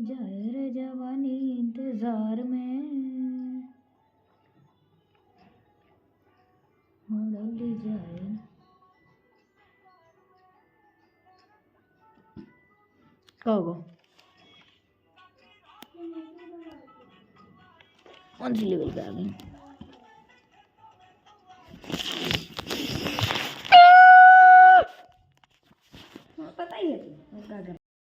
जाए रे जवानी इंतजार में मोड़ जाए कहो कौन सी लेवल पे आ गई पता ही है